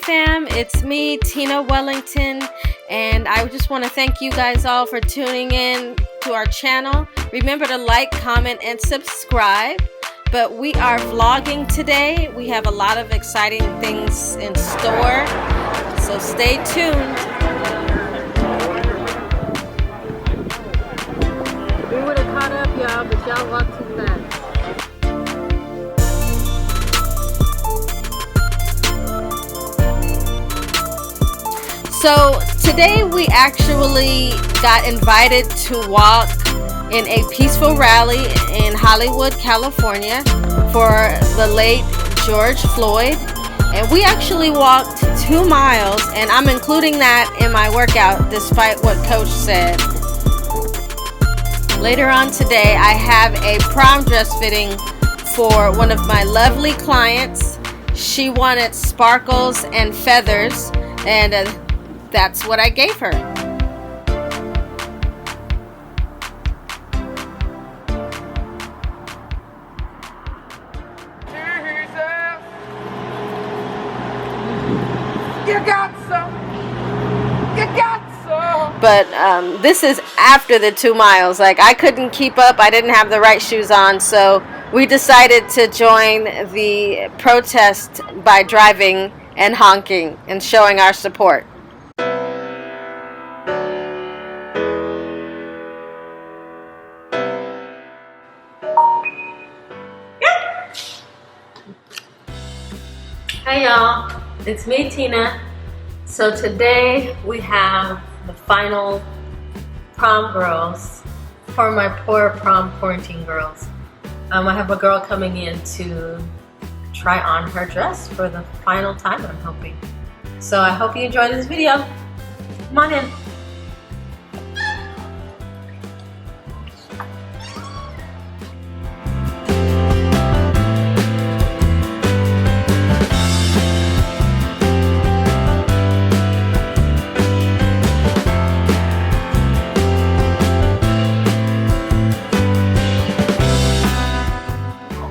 fam, it's me, Tina Wellington, and I just want to thank you guys all for tuning in to our channel. Remember to like, comment, and subscribe. But we are vlogging today. We have a lot of exciting things in store, so stay tuned. We would have caught up, y'all, but y'all walked too fast. So today we actually got invited to walk in a peaceful rally in Hollywood, California for the late George Floyd. And we actually walked 2 miles, and I'm including that in my workout despite what Coach said. Later on today, I have a prom dress fitting for one of my lovely clients. She wanted sparkles and feathers, and that's what I gave her. You got some. You got some. But this is after the 2 miles. Like, I couldn't keep up. I didn't have the right shoes on, so we decided to join the protest by driving and honking and showing our support. Hey y'all, it's me, Tina. So today we have the final prom girls for my poor prom quarantine girls. I have a girl coming in to try on her dress for the final time, I'm hoping. So I hope you enjoy this video. Come on in.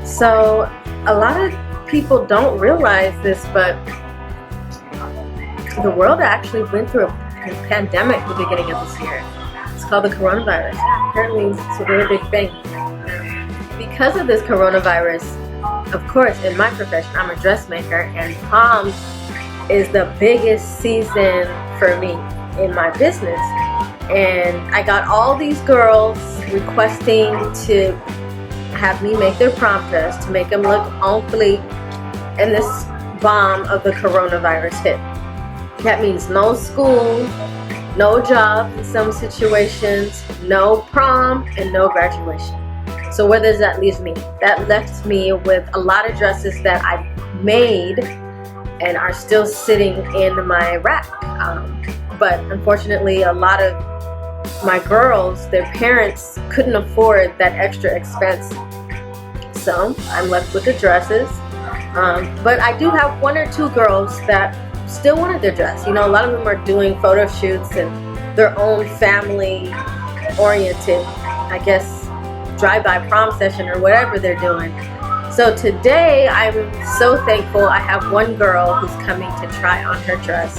So a lot of people don't realize this, but the world actually went through a pandemic at the beginning of this year. It's called the coronavirus. Apparently it's a really big thing. Because of this coronavirus, of course, in my profession, I'm a dressmaker, and prom is the biggest season for me in my business. And I got all these girls requesting to have me make their prom dress to make them look on fleek, and this bomb of the coronavirus hit. That means no school, no job in some situations, no prom, and no graduation. So where does that leave me? That left me with a lot of dresses that I made and are still sitting in my rack. But unfortunately, a lot of my girls, their parents couldn't afford that extra expense, so I'm left with the dresses. But I do have 1 or 2 girls that still wanted their dress. You know, a lot of them are doing photo shoots and their own family oriented, I guess, drive-by prom session or whatever they're doing. So today I'm so thankful I have 1 girl who's coming to try on her dress,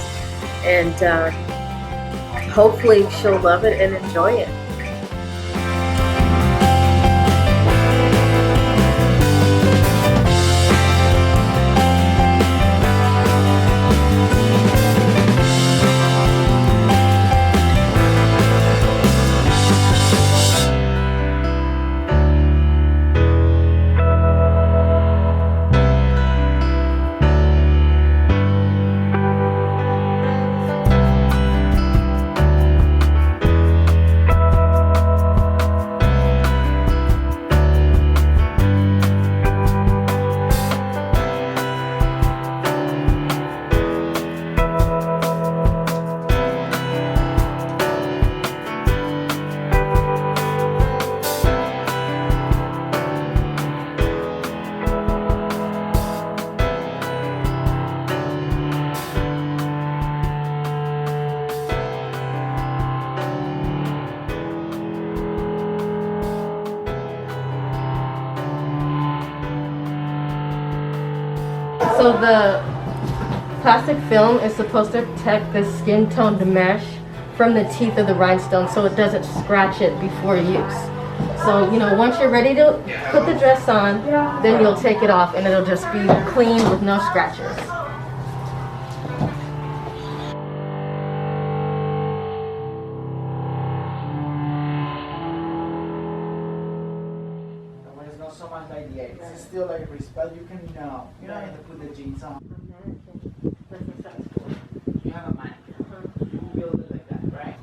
and hopefully she'll love it and enjoy it. So the plastic film is supposed to protect the skin toned mesh from the teeth of the rhinestone so it doesn't scratch it before use. So, you know, once you're ready to put the dress on, then you'll take it off and it'll just be clean with no scratches. When it's not so much like the eggs, it's still like respect. You can know. You don't have to put the jeans on. You have a mannequin. You build it like that, right?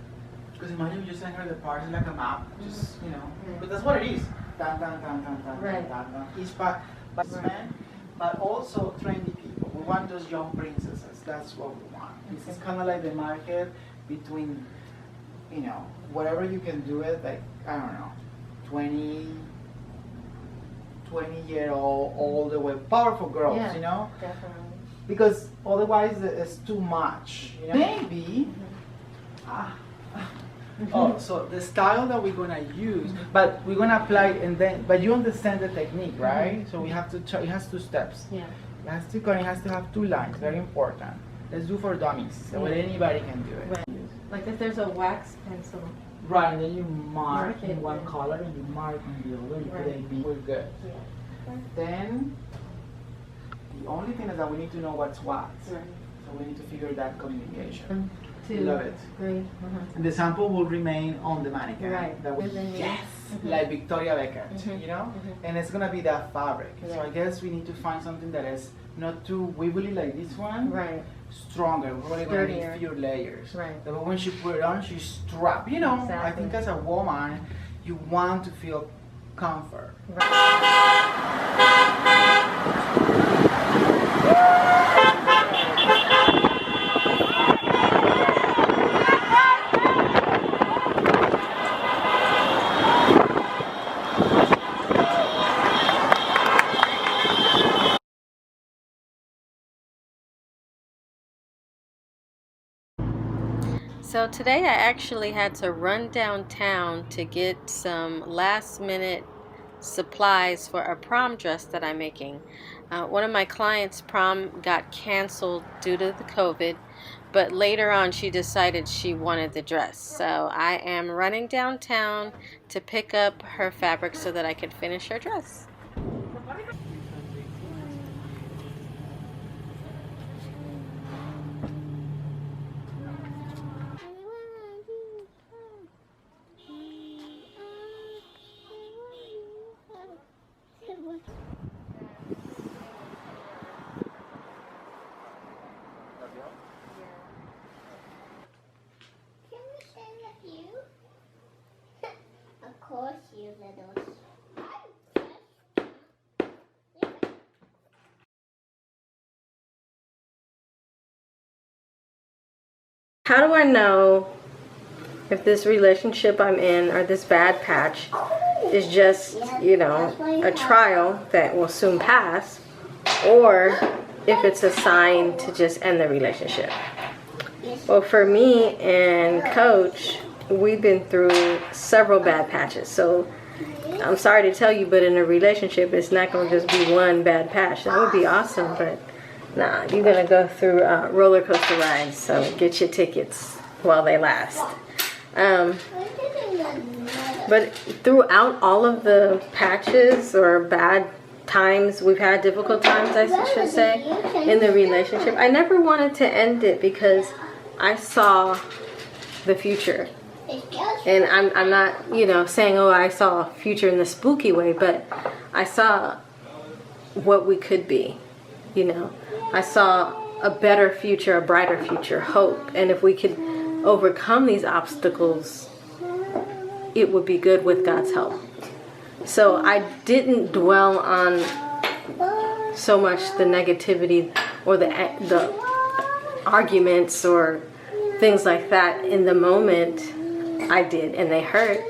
Because imagine you just send her the parts like a map, just, you know. But that's what it is. Dun, dun, dun, dun, dun, Right. dun, dun. Each part, but men, but also trendy people. We want those young princesses. That's what we want. It's kind of like the market between, you know, whatever you can do it, like, I don't know, 20-year-old all the way, powerful girls, Yeah, you know? Definitely. Because otherwise it's too much. You know? Maybe. Oh, so the style that we're gonna use, but we're gonna apply and then. But you understand the technique, right? So we have to. It has 2 steps. Yeah. It has to. It has to have 2 lines. Very important. Let's do for dummies, so that anybody can do it. Right. Like if there's a wax pencil. Right, and then you mark Mark it, in one yeah. color, and you mark in the other. You put Right. A B. We're good. Yeah. Then the only thing is that we need to know what's what. Right. So we need to figure that communication. 2, Love it. 3. And the sample will remain on the mannequin. Right. That will, Within the- yes, like Victoria Beckham, you know? And it's gonna be that fabric. So I Right. guess we need to find something that is not too wibbly like this one. Right. Stronger. We're probably gonna need Sturdier. fewer layers. Right. But when she put it on, she's strapped. You know, I Exactly. think as a woman, you want to feel comfort. So today I actually had to run downtown to get some last minute supplies for a prom dress that I'm making. One of my clients' prom got canceled due to the COVID, but later on she decided she wanted the dress. So I am running downtown to pick up her fabric so that I can finish her dress. Can we stay with you? Of course, you little. How do I know if this relationship I'm in or this bad patch is just, you know, a trial that will soon pass, or if it's a sign to just end the relationship? Well, for me and Coach, we've been through several bad patches. So I'm sorry to tell you, but in a relationship, it's not going to just be one bad patch. That would be awesome, but nah, you're going to go through roller coaster rides. So get your tickets while they last. But throughout all of the patches or bad times, we've had difficult times, I should say, in the relationship, I never wanted to end it because I saw the future. And I'm not, you know, saying, oh, I saw a future in the spooky way, but I saw what we could be, you know. I saw a better future, a brighter future, hope. And if we could overcome these obstacles, it would be good with God's help. So I didn't dwell on so much the negativity or the arguments or things like that in the moment. I did, and they hurt,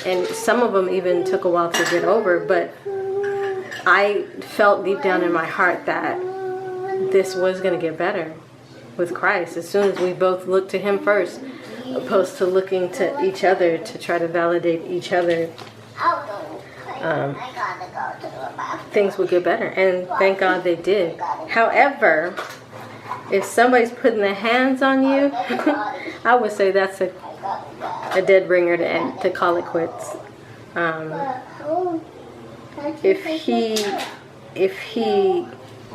and some of them even took a while to get over, but I felt deep down in my heart that this was going to get better with Christ as soon as we both looked to Him first, opposed to looking to each other to try to validate each other. Things would get better, and thank God they did. However, if somebody's putting their hands on you, I would say that's a dead ringer to end, to call it quits. If he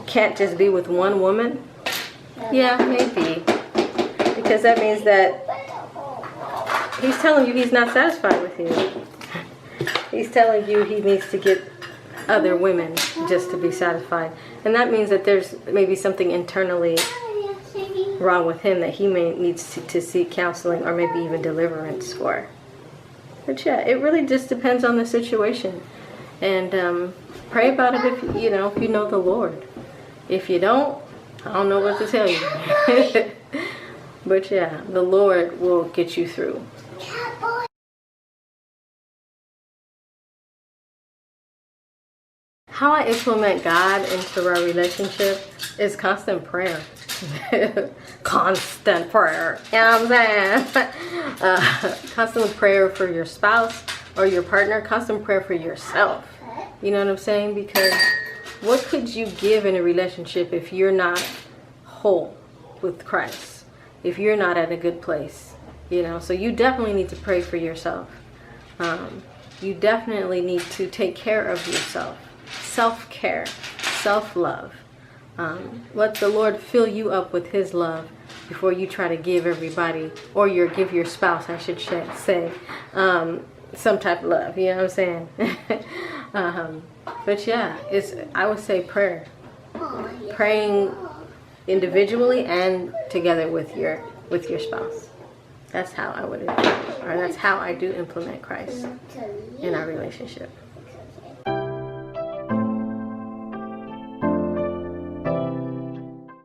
can't just be with one woman, yeah, maybe, because that means that he's telling you he's not satisfied with you. He's telling you he needs to get other women just to be satisfied, and that means that there's maybe something internally wrong with him that he may needs to seek counseling or maybe even deliverance for. But yeah, it really just depends on the situation, and pray about it if you know the Lord. If you don't, I don't know what to tell you. But yeah, the Lord will get you through. How I implement God into our relationship is constant prayer. Constant prayer. You know what I'm saying? Constant prayer for your spouse or your partner. Constant prayer for yourself. You know what I'm saying? Because what could you give in a relationship if you're not whole with Christ? If you're not at a good place? You know, so you definitely need to pray for yourself. You definitely need to take care of yourself. Self-care, self-love. Let the Lord fill you up with His love before you try to give everybody, or give your spouse, I should say, some type of love. You know what I'm saying? But yeah, I would say prayer. Praying individually and together with your spouse. That's how I would implement, or that's how I do implement Christ in our relationship.